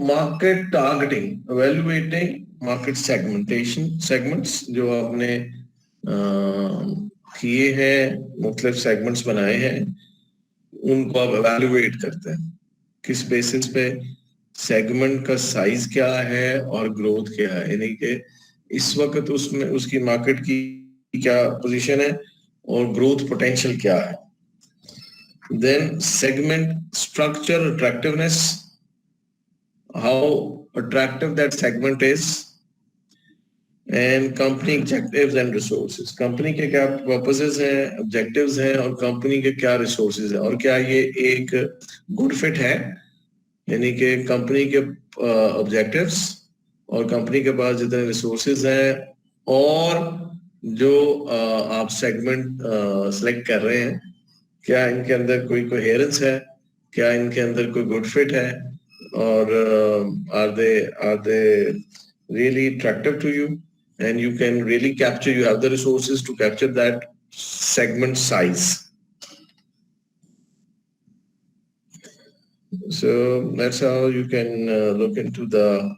Market targeting, evaluating market segmentation segments जो आपने किए हैं, मुख्तलिफ सेगमेंट्स बनाए हैं, उनको आप evaluate करते हैं किस बेसिस पे, सेगमेंट का साइज क्या है और ग्रोथ क्या है, यानी कि इस वक्त उसमें उसकी मार्केट की क्या पोजीशन है और ग्रोथ पोटेंशियल क्या है. Then segment structure, attractiveness, how attractive that segment is, and company objectives and resources. Company के क्या पर्पसेस हैं, ऑब्जेक्टिव्स हैं और कंपनी के क्या रिसोर्सेज हैं और क्या ये एक गुड फिट है, यानी कि कंपनी के ऑब्जेक्टिव्स और कंपनी के पास जितने रिसोर्सेज हैं और जो आप सेगमेंट सेलेक्ट कर रहे हैं, क्या इनके अंदर कोई कोहेरेंस है, क्या इनके अंदर कोई गुड फिट है, or are they really attractive to you, and you can really capture, you have the resources to capture that segment size. So that's how you can look into the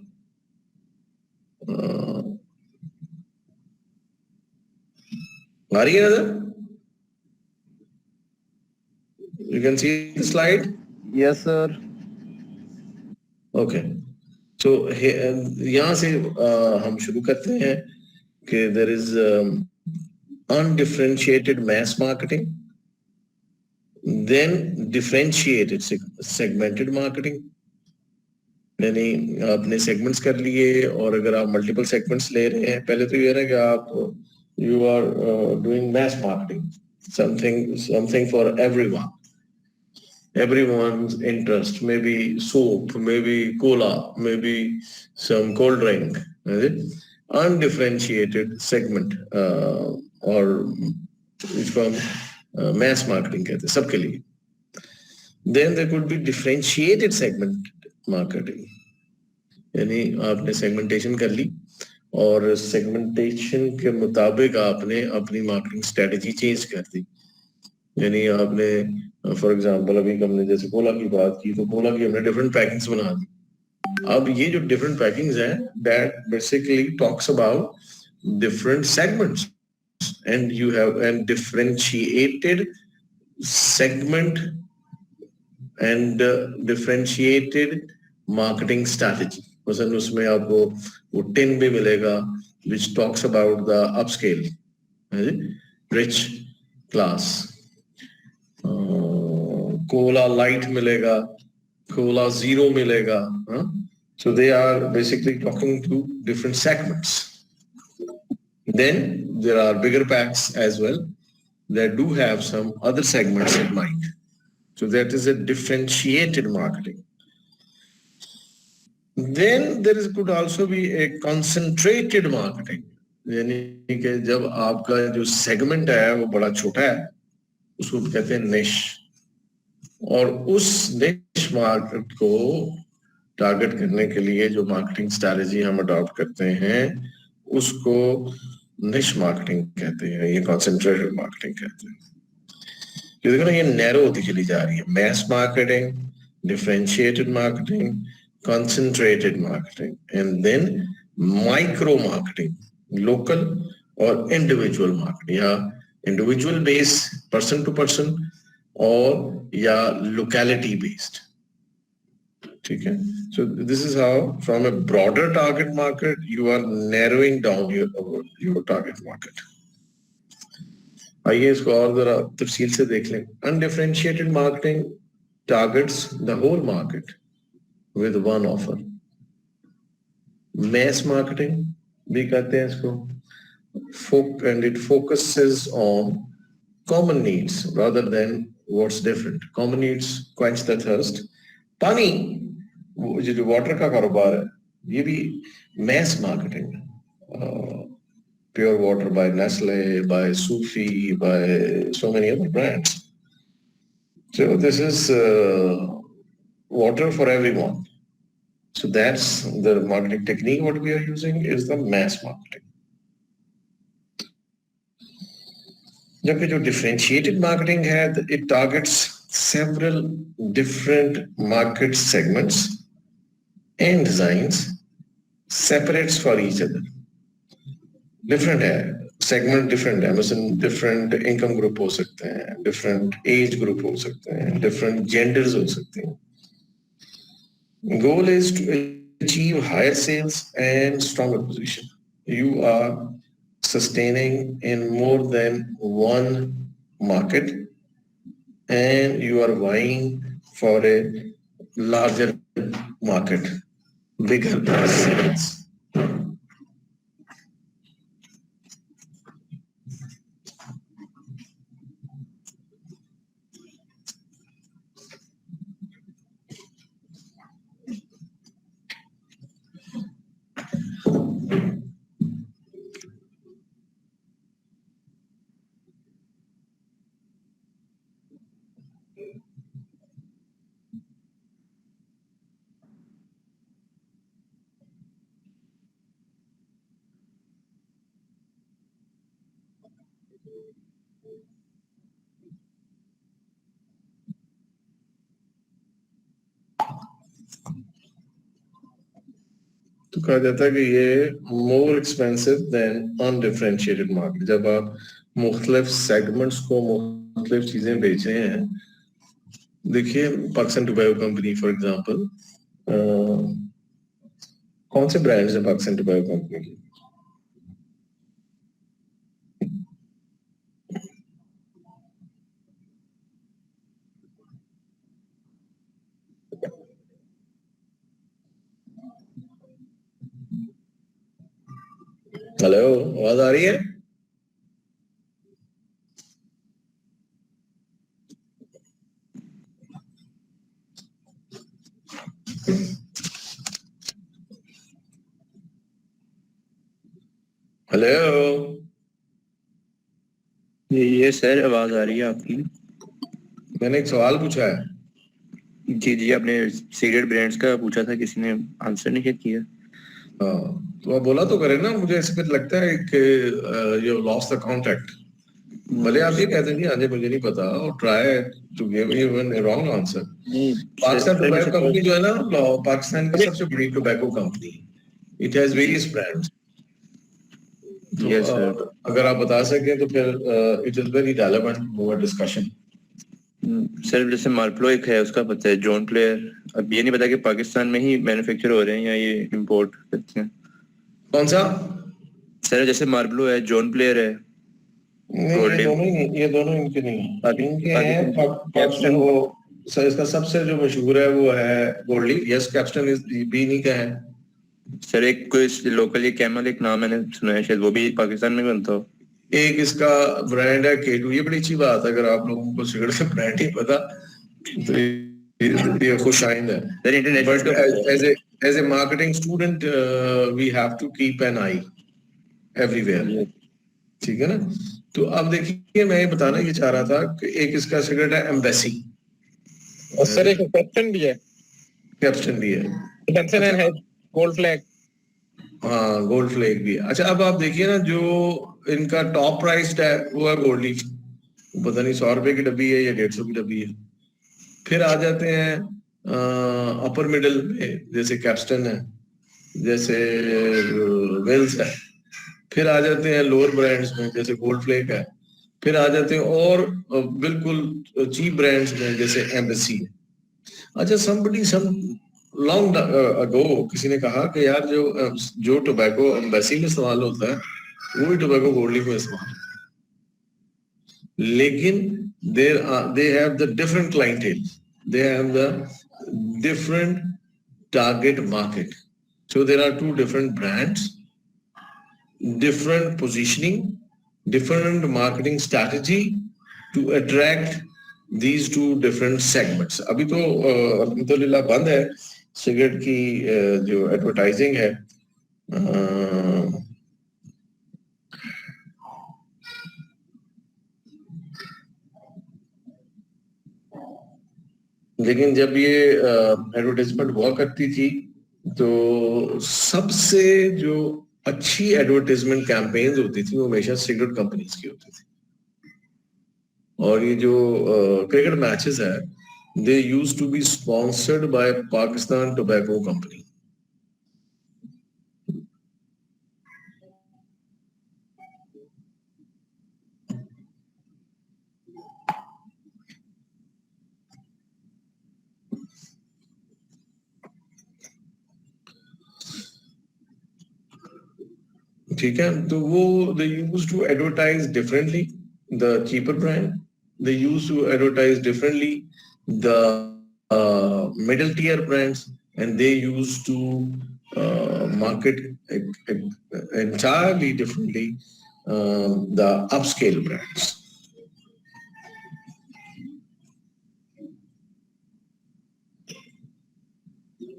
you can see the slide. Yes sir. Okay, so यहाँ से हम शुरू करते हैं कि there is undifferentiated mass marketing, then differentiated segmented marketing, यानी आपने segments कर लिए और अगर आप मल्टीपल सेगमेंट्स ले रहे हैं, पहले तो ये है कि आप you are doing mass marketing, something for everyone's interest, maybe soap, maybe cola, maybe some cold drink, undifferentiated segment और इसको हम mass marketing कहते हैं सबके लिए. Then there could be differentiated segment marketing, यानी आपने segmentation कर ली और segmentation के मुताबिक आपने अपनी marketing strategy change कर दी, यानी आपने फॉर एग्जांपल अभी हमने जैसे कोला की बात की तो कोला की हमने डिफरेंट पैकिंग्स बना दी. अब ये जो डिफरेंट पैकिंग्स हैं that basically talks about different segments and you have an differentiated segment and differentiated marketing strategy. मसलन उसमें आपको वो टिन भी मिलेगा which talks about the upscale rich class, Cola light मिलेगा, कोला जीरो मिलेगा. So they are basically talking to different segments. Then there are bigger packs as well that do have some other segments in mind. So that is a differentiated marketing. Then there could also be a concentrated marketing, यानी कि जब आपका जो segment है वो बड़ा छोटा है, उसको कहते हैं निश, और उस निश मार्केट को टारगेट करने के लिए जो मार्केटिंग स्ट्रैटेजी हम अडॉप्ट करते हैं उसको निश मार्केटिंग कहते हैं, ये कंसंट्रेटेड मार्केटिंग कहते हैं. ये देखो ना, ये नैरो होती चली जा रही है. Mass marketing, differentiated marketing, concentrated marketing, and then micro marketing, local और इंडिविजुअल मार्केटिंग, या individual based person to person और या लोकेलिटी बेस्ड. ठीक है. So this is how from a broader target market you are narrowing down your target market. आइए इसको और जरा तफसील से देख लें. Undifferentiated marketing targets the whole market with one offer. Mass marketing भी कहते हैं इसको, and it focuses on common needs rather than what's different. Common needs quench the thirst. पानी, जो वाटर का कारोबार है, ये भी मैस मार्केटिंग है. Pure water by Nestle, by Sufi, by so many other brands. So this is water for everyone. So that's the marketing technique. What we are using is the mass marketing. जबकि जो differentiated marketing है, it targets several different market segments and designs separates for each other. Different है, segment different है, मतलब different income group हो सकते हैं, different age group हो सकते हैं, different genders हो सकते हैं. Goal is to achieve higher sales and stronger position. You are sustaining in more than one market and you are vying for a larger market, bigger sales. तो कहा जाता है कि ये more expensive than undifferentiated market. जब आप मुख्तलिफ segments को मुख्तलिफ चीजें बेच रहे हैं, देखिए Pakistan tobacco company for example, कौन से ब्रांड्स हैं पाकिस्तान टोबैको कंपनी की? हेलो, आवाज आ रही है? हेलो, ये सर आवाज आ रही है आपकी? मैंने एक सवाल पूछा है. जी जी, आपने सिगरेट ब्रांड्स का पूछा था, किसी ने आंसर नहीं किया. तो आप बोला तो करें ना. मुझे ऐसे फिर लगता है कि यू लॉस्ट द कॉन्टैक्ट. भले आप ये कहते हैं कि हाँ मुझे नहीं पता, और try to give even a wrong answer. Pakistan tobacco company जो है ना, पाकिस्तान की सबसे बड़ी tobacco company. It has various brands. अगर आप बता सकें तो फिर it is very relevant for discussion. Sir जैसे मार्पलो एक है, उसका पता है. जॉन प्लेयर, अब ये नहीं पता कि पाकिस्तान में ही मैन्युफैक्चर हो रहे हैं या ये इंपोर्ट करते हैं. कौन सा? सर जैसे मार्पलो है, जॉन प्लेयर है. नहीं, ये दोनों इनके नहीं. इनके हैं पाकिस्तान. वो सर इसका सबसे जो मशहूर है वो है गोल्डी. यस, कैप्स्टन इज भी नहीं का है. सर एक कोई लोकल ये कैमल एक नाम मैंने सुना है, शायद वो भी पाकिस्तान में बनता हो. एक इसका ब्रांड है K2. ये बड़ी अच्छी बात है, अगर आप लोगों को सिगरेट का ब्रांड ही पता तो ये खुश आइंद है. But as a marketing student we have to keep an eye everywhere. ठीक है ना. तो अब देखिए, मैं ये बताना ये चाह रहा था कि एक इसका सिगरेट है एम्बेसी. और सर एक कैप्टन भी है. कैप्टन भी है. जॉनसन एंड है गोल्ड फ्लैग. हाँ, गोल्ड फ्लैग भी है. अच्छा, अब आप देखिए ना, जो इनका टॉप प्राइस्ड है वो है गोल्ड लीफ. पता नहीं 100 रुपए की डब्बी है या 150 की डब्बी है. फिर आ जाते हैं अपर मिडल में, जैसे कैप्स्टन है, जैसे वेल्स है. फिर आ जाते हैं लोअर ब्रांड्स में, जैसे गोल्ड फ्लेक है. फिर आ जाते हैं और बिल्कुल चीप ब्रांड्स में, जैसे एम्बेसी है. अच्छा, सम लॉन्ग अगो किसी ने कहा कि यार जो टोबैको एम्बेसी में इस्तेमाल होता है वही टोबैको गोल्ड लीफ में इस्तेमाल. लेकिन they have the different clientele, they have the different target market. So there are two different brands, different positioning, different marketing strategy to attract these two different segments. अभी तो अल्हम्दुलिल्लाह बंद है cigarette की जो एडवर्टाइजिंग है. लेकिन जब ये एडवर्टाइजमेंट हुआ करती थी तो सबसे जो अच्छी एडवर्टाइजमेंट कैंपेन्स होती थी वो हमेशा सिगरेट कंपनीज की होती थी. और ये जो क्रिकेट मैचेस है, they used to be sponsored by Pakistan tobacco company. ठीक है, तो वो they used to advertise differently the cheaper brand, they used to advertise differently the middle tier brands, and they used to market entirely differently the upscale brands.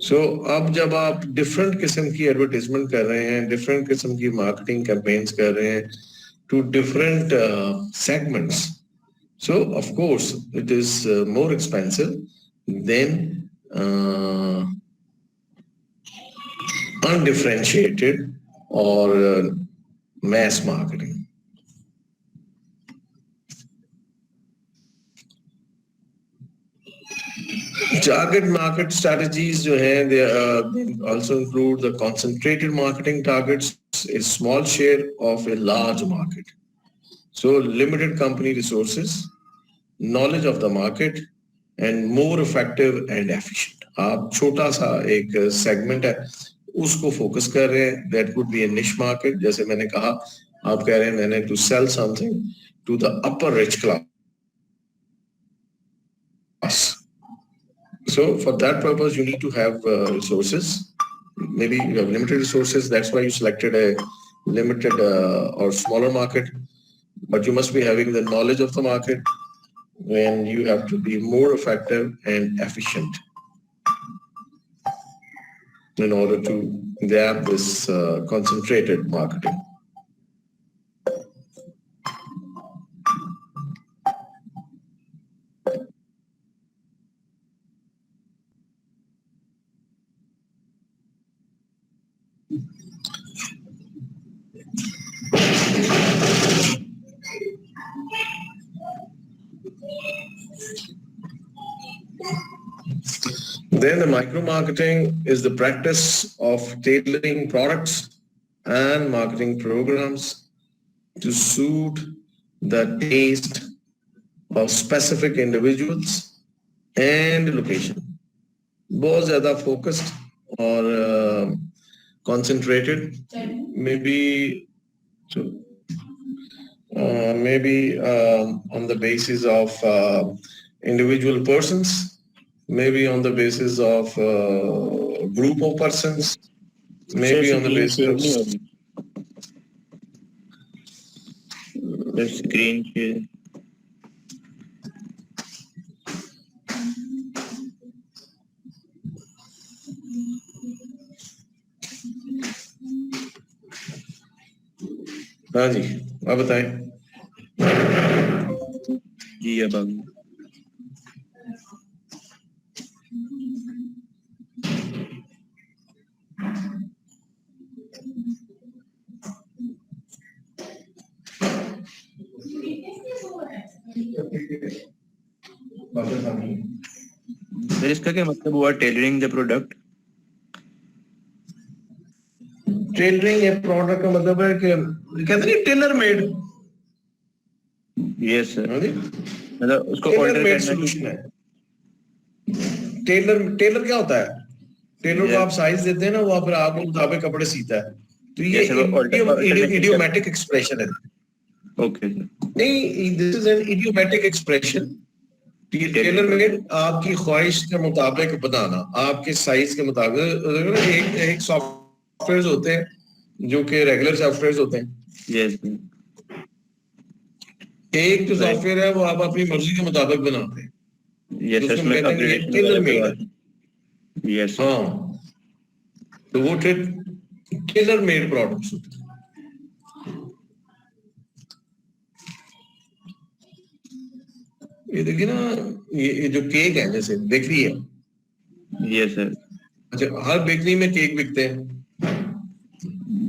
So अब जब आप different किस्म की advertisement कर रहे हैं, डिफरेंट किस्म की मार्केटिंग कैंपेन्स कर रहे हैं to different segments, so of course it is more expensive than undifferentiated or mass marketing. Target market strategies जो हैं, they also include the concentrated marketing targets, a small share of a large market. So limited company resources, knowledge of the market, and more effective and efficient. आप छोटा सा एक segment है, उसको focus कर रहे हैं, that could be a niche market. जैसे मैंने कहा, आप कह रहे हैं मैंने to sell something to the upper rich class. So for that purpose, you need to have resources. Maybe you have limited resources. That's why you selected a limited or smaller market. But you must be having the knowledge of the market, when you have to be more effective and efficient in order to grab this concentrated marketing. Then the micro-marketing is the practice of tailoring products and marketing programs to suit the taste of specific individuals and location. बहुत ज़्यादा focused or concentrated, maybe on the basis of individual persons, maybe on the basis of group of persons, maybe on the basis of the screen share. हाँ जी, आप बताएं। जी अब आगे। Sir इसका क्या मतलब हुआ, tailoring the product? Tailoring A product का मतलब है कि कहते नहीं टेलर मेड। यस सर, मतलब उसको ऑर्डर करना सोल्यूशन है। टेलर क्या होता है? टेलर को आप साइज देते हैं ना, वो फिर आपके मुताबिक कपड़े सीता है। तो ये इडियोमैटिक एक्सप्रेशन है। ओके सर, नहीं, this is an idiomatic expression. Tailor made आपकी ख्वाहिश के मुताबिक बनाना, आपके साइज के मुताबिक। एक सॉफ्टवेयर होते हैं जो कि रेगुलर सॉफ्टवेयर होते हैं। यस, एक जो सॉफ्टवेयर है वो आप अपनी मर्जी के मुताबिक बनाते हैं। यस सर, उसमें अपग्रेडेशन टेलर मेड है। यस, हाँ, तो वो टेलर मेड प्रोडक्ट्स होते हैं। ये देखिए ना, ये जो केक है, जैसे बेकरी है। Yes sir. अच्छा, हर बेकरी में केक बिकते हैं,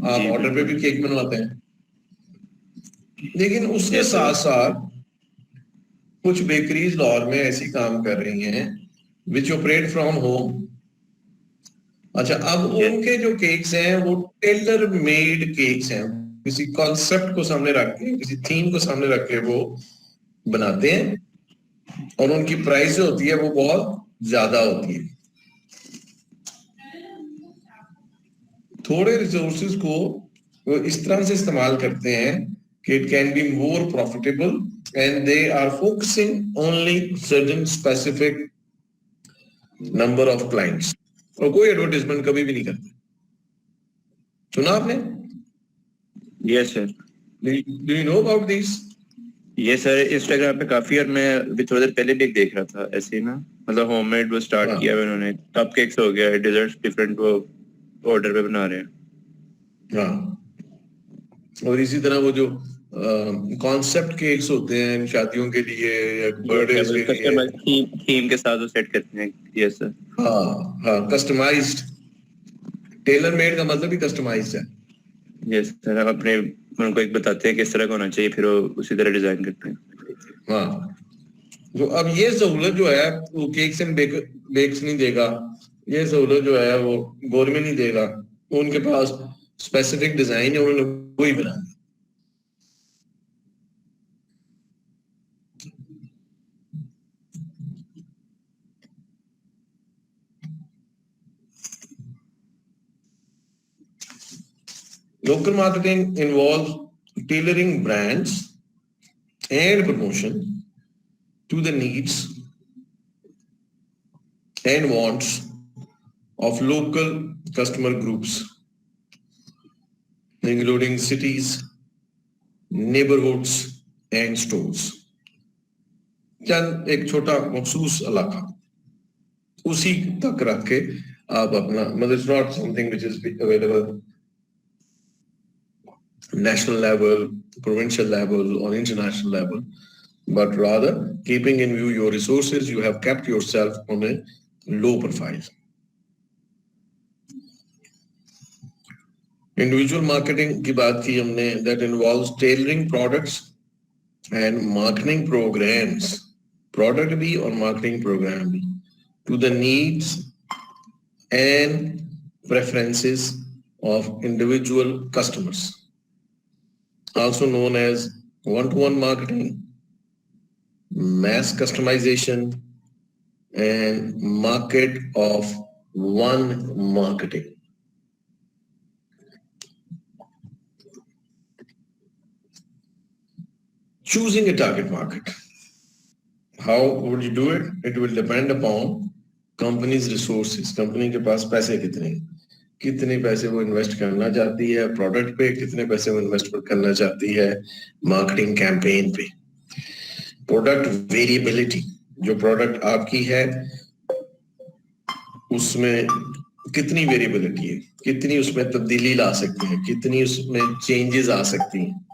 आप ऑर्डर पे भी केक बनवाते हैं। लेकिन उसके साथ साथ कुछ बेकरीज लाहौर में ऐसी काम कर रही हैं विच ऑपरेट फ्रॉम होम। अच्छा, अब उनके जो केक्स हैं वो टेलर मेड केक्स हैं। किसी कॉन्सेप्ट को सामने रख के, किसी थीम को सामने रख के वो बनाते हैं, और उनकी प्राइस जो होती है वो बहुत ज्यादा होती है। थोड़े रिसोर्सेज को वो इस तरह से इस्तेमाल करते हैं कि it can be more profitable and they are focusing only certain specific number of clients, और कोई एडवर्टाइजमेंट कभी भी नहीं करते। सुना आपने? Yes sir. Do you know about this? ये सर इंस्टाग्राम पे काफी, और मैं अभी थोड़ी देर पहले भी एक देख रहा था ऐसे ही ना, मतलब होममेड वो स्टार्ट हाँ। किया है उन्होंने, कप केक्स हो गया है, डेजर्ट्स डिफरेंट वो ऑर्डर पे बना रहे हैं। हाँ, और इसी तरह वो जो कॉन्सेप्ट केक्स होते हैं शादियों के लिए या बर्थडेज के लिए, कस्टमाइज थीम के साथ वो सेट करते हैं। Yes sir. हाँ हाँ, कस्टमाइज्ड, टेलर मेड का मतलब ही कस्टमाइज्ड है। यस सर, हम अपने उनको एक बताते हैं किस तरह का होना चाहिए, फिर वो उसी तरह डिजाइन करते हैं। हाँ, तो अब ये सहूलत जो है वो केक्स एंड बेक्स नहीं देगा, ये सहूलत जो है वो गवर्नमेंट नहीं देगा, उनके पास स्पेसिफिक डिजाइन है, उन्होंने वही बना। Local marketing involves tailoring brands and promotion to the needs and wants of local customer groups, including cities, neighborhoods, and stores. चंद एक छोटा मखसूस इलाका, उसी तक रख के आप अपना, मतलब it's not something which is available national level, provincial level, or international level, but rather keeping in view your resources, you have kept yourself on a low profile. Individual marketing की बात की हमने, that involves tailoring products and marketing programs, product भी और marketing program भी, to the needs and preferences of individual customers, also known as one-to-one marketing, mass customization, and market of one marketing. Choosing a target market. How would you do it? It will depend upon company's resources. Company के पास पैसे कितने पैसे वो invest करना चाहती है product पे, कितने पैसे वो इन्वेस्ट करना चाहती है मार्केटिंग कैंपेन पे। प्रोडक्ट वेरिएबिलिटी, जो प्रोडक्ट आपकी है उसमें कितनी वेरिएबिलिटी है, कितनी उसमें तब्दीली ला सकती है, कितनी उसमें चेंजेस आ सकती हैं।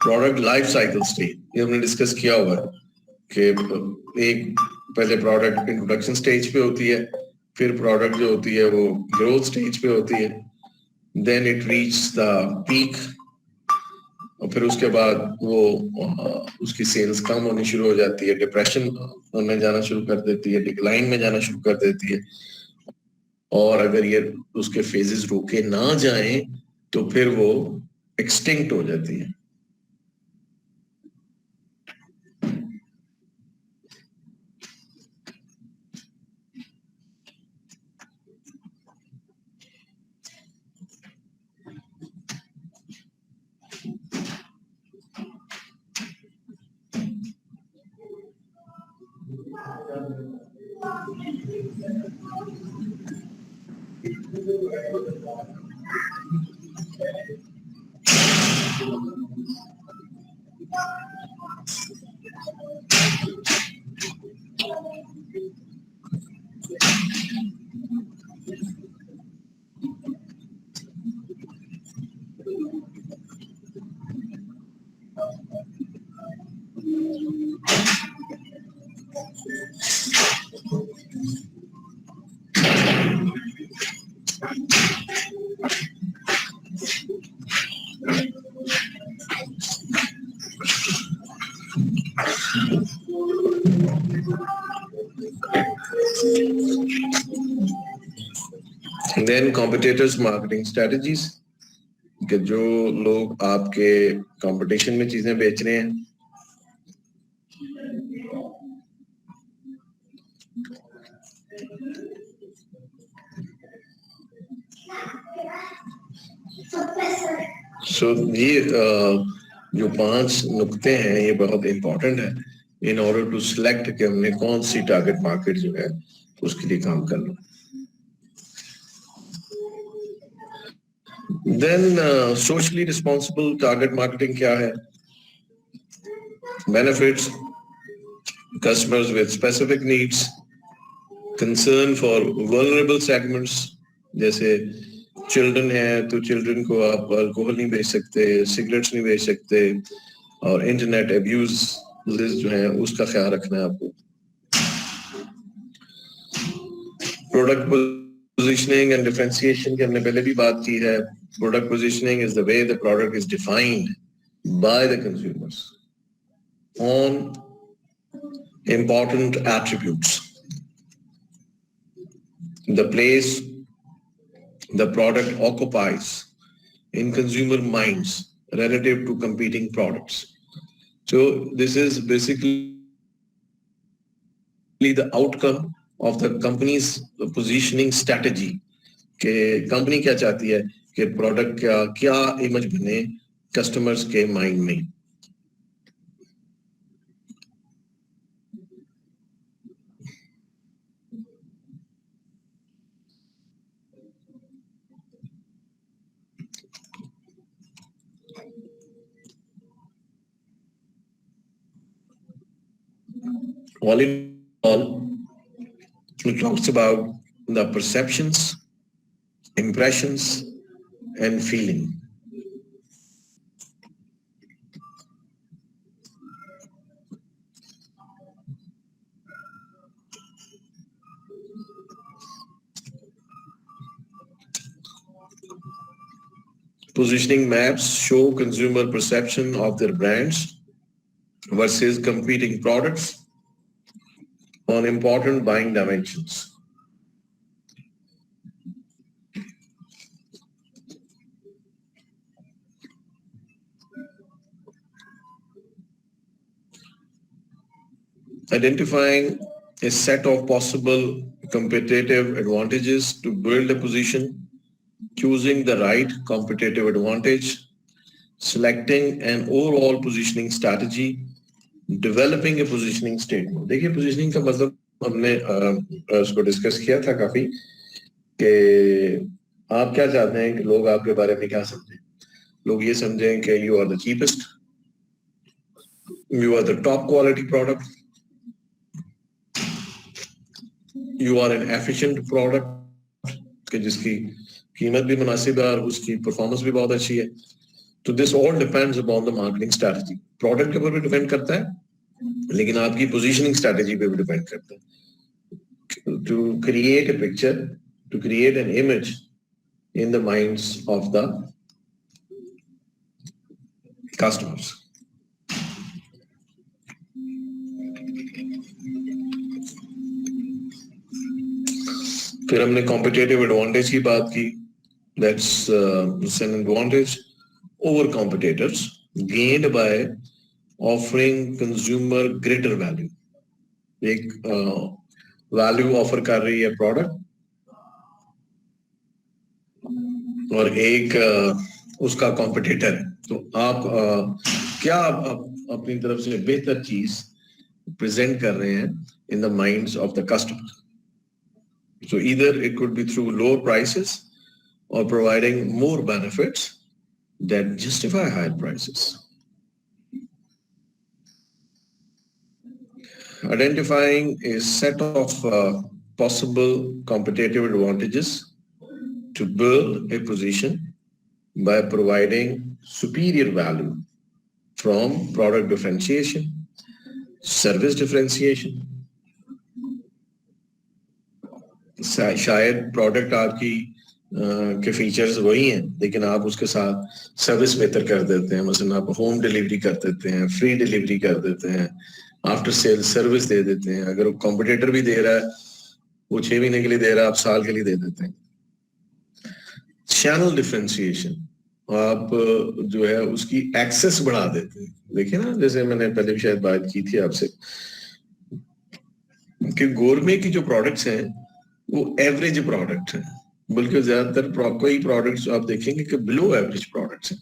प्रोडक्ट लाइफ साइकिल स्टेज, ये हमने डिस्कस किया हुआ कि एक पहले प्रोडक्ट इंट्रोडक्शन स्टेज पे होती है, फिर प्रोडक्ट जो होती है वो ग्रोथ स्टेज पे होती है, then it reach the peak, और फिर उसके बाद वो उसकी सेल्स कम होनी शुरू हो जाती है, डिप्रेशन में जाना शुरू कर देती है, डिक्लाइन में जाना शुरू कर देती है, और अगर ये उसके फेजेस रोके ना जाएं तो फिर वो एक्सटिंक्ट हो जाती है। देन कॉम्पिटिटर्स मार्केटिंग स्ट्रेटजीज, कि जो लोग आपके कंपटीशन में चीजें बेच रहे हैं, सो ये जो 5 नुक्ते हैं ये बहुत इंपॉर्टेंट है इन ऑर्डर टू सिलेक्ट कि हमने कौन सी टारगेट मार्केट जो है उसके लिए काम करना. Then socially responsible target marketing क्या है? Benefits customers with specific needs, concern for vulnerable segments, जैसे चिल्ड्रन है तो चिल्ड्रन को आप अल्कोहल नहीं बेच सकते, सिगरेट्स नहीं बेच सकते, और इंटरनेट अब्यूज जो है उसका ख्याल रखना है आपको. प्रोडक्ट पोजीशनिंग एंड डिफरेंशिएशन की हमने पहले भी बात की है. Product positioning is the way the product is defined by the consumers on important attributes, the place the product occupies in consumer minds relative to competing products. So this is basically the outcome of the company's positioning strategy. कि company क्या चाहती है कि product का क्या image बने customers के mind में. All in all, it talks about the perceptions, impressions, and feeling. Positioning maps show consumer perception of their brands versus competing products on important buying dimensions. Identifying a set of possible competitive advantages to build a position, choosing the right competitive advantage, selecting an overall positioning strategy, developing a positioning statement. देखिए positioning का मतलब हमने उसको discuss किया था काफी कि आप क्या चाहते हैं कि लोग आपके बारे में क्या समझें. लोग ये समझें कि you are the cheapest, you are the top quality product, you are an efficient product कि जिसकी कीमत भी मुनासिब है और उसकी परफॉर्मेंस भी बहुत अच्छी है. तो this all depends upon the marketing strategy. Product के ऊपर भी डिपेंड करता है लेकिन आपकी पोजीशनिंग स्ट्रेटजी पे भी डिपेंड करता है. To create a picture, to create an image in the minds of the customers. फिर हमने कॉम्पिटिटिव एडवांटेज की बात की. That's an advantage over competitors gained by offering consumer greater value. एक value offer कर रही है product और एक उसका competitor है. तो आप क्या आप अपनी तरफ से बेहतर चीज present कर रहे हैं in the minds of the customer. So either it could be through lower prices or providing more benefits that justify higher prices. Identifying a set of possible competitive advantages to build a position by providing superior value from product differentiation, service differentiation. शायद product आपकी के features वही हैं लेकिन आप उसके साथ service बेहतर कर देते हैं. मसलन आप होम डिलीवरी कर देते हैं, फ्री डिलीवरी कर देते हैं, आफ्टर सेल सर्विस दे देते हैं. अगर वो कॉम्पिटिटर भी दे रहा है वो 6 महीने के लिए दे रहा है, आप साल के लिए दे देते हैं. चैनल डिफरेंशिएशन, आप जो है उसकी एक्सेस बढ़ा देते हैं. देखिए ना, जैसे मैंने पहले भी शायद बात की थी आपसे कि गोरमे की जो प्रोडक्ट्स हैं वो एवरेज प्रोडक्ट है, बल्कि ज्यादातर कोई प्रोडक्ट्स आप देखेंगे कि बिलो एवरेज प्रोडक्ट्स हैं.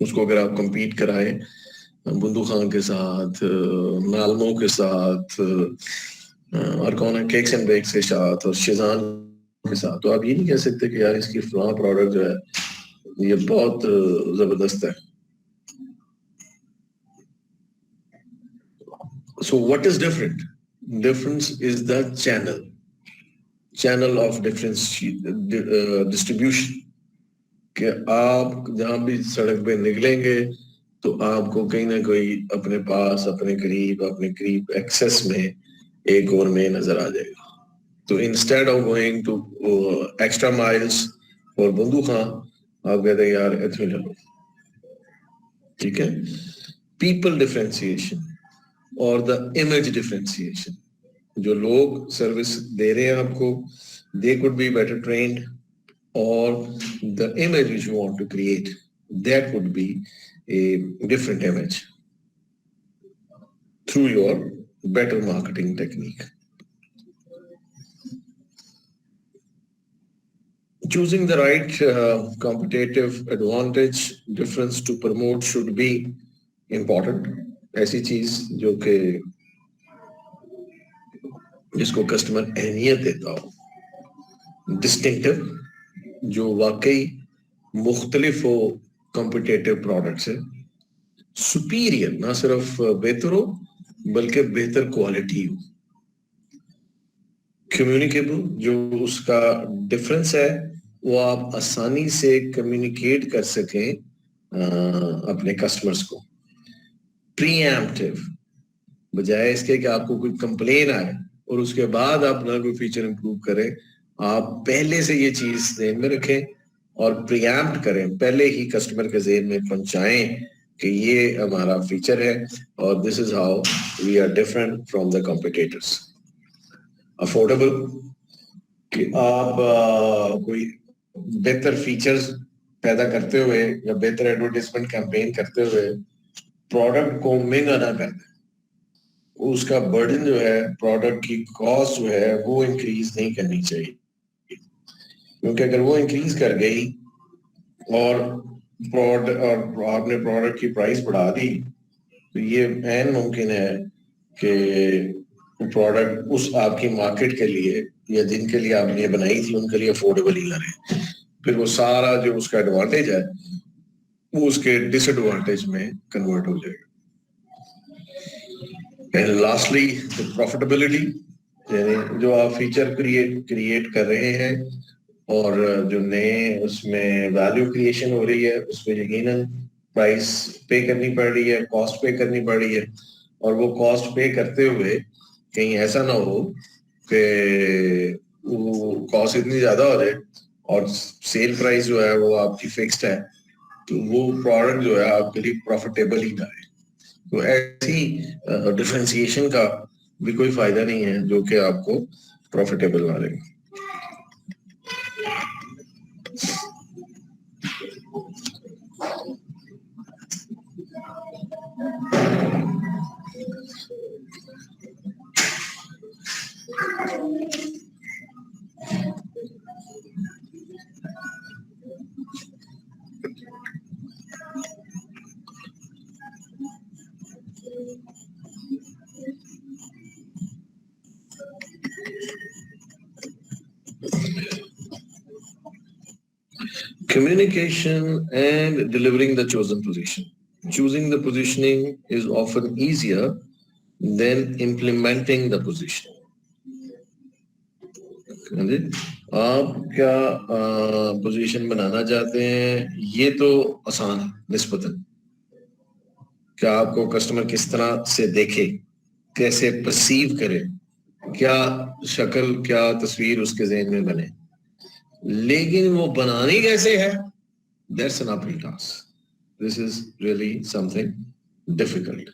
उसको अगर आप compete कराएं बुंदू खान के साथ, मालमो के साथ, और कौन है, केक्स एंड बेक्स के साथ, और शिजान के साथ, तो आप ये नहीं कह सकते कि यार इसकी फलां प्रोडक्ट जो है ये बहुत जबरदस्त है. So what is different? Difference is the channel of difference distribution. कि आप जहां भी सड़क पे निकलेंगे तो आपको कहीं ना कोई अपने पास, अपने करीब एक्सेस में एक और में नजर आ जाएगा. तो instead of going to extra miles और बंदू खां, आप कहते हैं यार इतने ले लो. ठीक है. पीपल डिफरेंशिएशन और द इमेज डिफरेंशिएशन. जो लोग सर्विस दे रहे हैं आपको, they could be better trained, or the image which you want to create, that would be a different image through your better marketing technique. Choosing the right competitive advantage difference to promote should be important. ऐसी चीज जो कि जिसको customer अहमियत देता हो, distinctive, जो वाकई मुख्तलिफ हो कॉम्पिटिटिव प्रोडक्ट से, सुपीरियर, ना सिर्फ बेहतर हो बल्कि बेहतर क्वालिटी हो, कम्युनिकेबल, जो उसका डिफरेंस है वो आप आसानी से कम्युनिकेट कर सकें अपने कस्टमर्स को, प्रीएम्प्टिव, बजाय इसके कि आपको कोई कंप्लेन आए और उसके बाद आप ना कोई फीचर इंप्रूव करें, आप पहले से ये चीज ध्यान में रखें और प्रीएम्प्ट करें, पहले ही कस्टमर के ज़हन में पहुंचाएं कि ये हमारा फीचर है और this is how we are different from the competitors. Affordable, कि आप कोई बेहतर फीचर्स पैदा करते हुए या बेहतर एडवर्टाइजमेंट कैंपेन करते हुए प्रोडक्ट को महंगा ना कर दें. उसका बर्डन जो है, प्रोडक्ट की कॉस्ट जो है वो इंक्रीज नहीं करनी चाहिए, क्योंकि अगर वो इंक्रीज कर गई और आपने प्रोडक्ट की प्राइस बढ़ा दी तो ये ऐन मुमकिन है कि प्रोडक्ट उस आपकी मार्केट के लिए या जिनके लिए आपने बनाई थी उनके लिए अफोर्डेबल ही ना रहे. फिर वो सारा जो उसका एडवांटेज है वो उसके डिसएडवांटेज में कन्वर्ट हो जाएगा. एंड लास्टली प्रॉफिटेबिलिटी, यानी जो आप फीचर क्रिएट कर रहे हैं और जो नए उसमें वैल्यू क्रिएशन हो रही है उसमें यकीनन प्राइस पे करनी पड़ रही है, कॉस्ट पे करनी पड़ रही है, और वो कॉस्ट पे करते हुए कहीं ऐसा ना हो कि वो कॉस्ट इतनी ज्यादा हो जाए और सेल प्राइस जो है वो आपकी फिक्स्ड है, तो वो प्रोडक्ट जो है आपके लिए प्रॉफिटेबल ही ना है. तो ऐसी डिफरेंशिएशन का भी कोई फायदा नहीं है जो कि आपको प्रॉफिटेबल ना लगे. Communication and delivering the chosen position. Choosing the positioning is often easier than implementing the position. आप क्या पोजीशन बनाना चाहते हैं ये तो आसान है निस्बतन. क्या आपको कस्टमर किस तरह से देखे, कैसे परसीव करे, क्या शक्ल, क्या तस्वीर उसके ज़हन में बने, लेकिन वो बनानी कैसे है, that's an uphill task. This is really something difficult.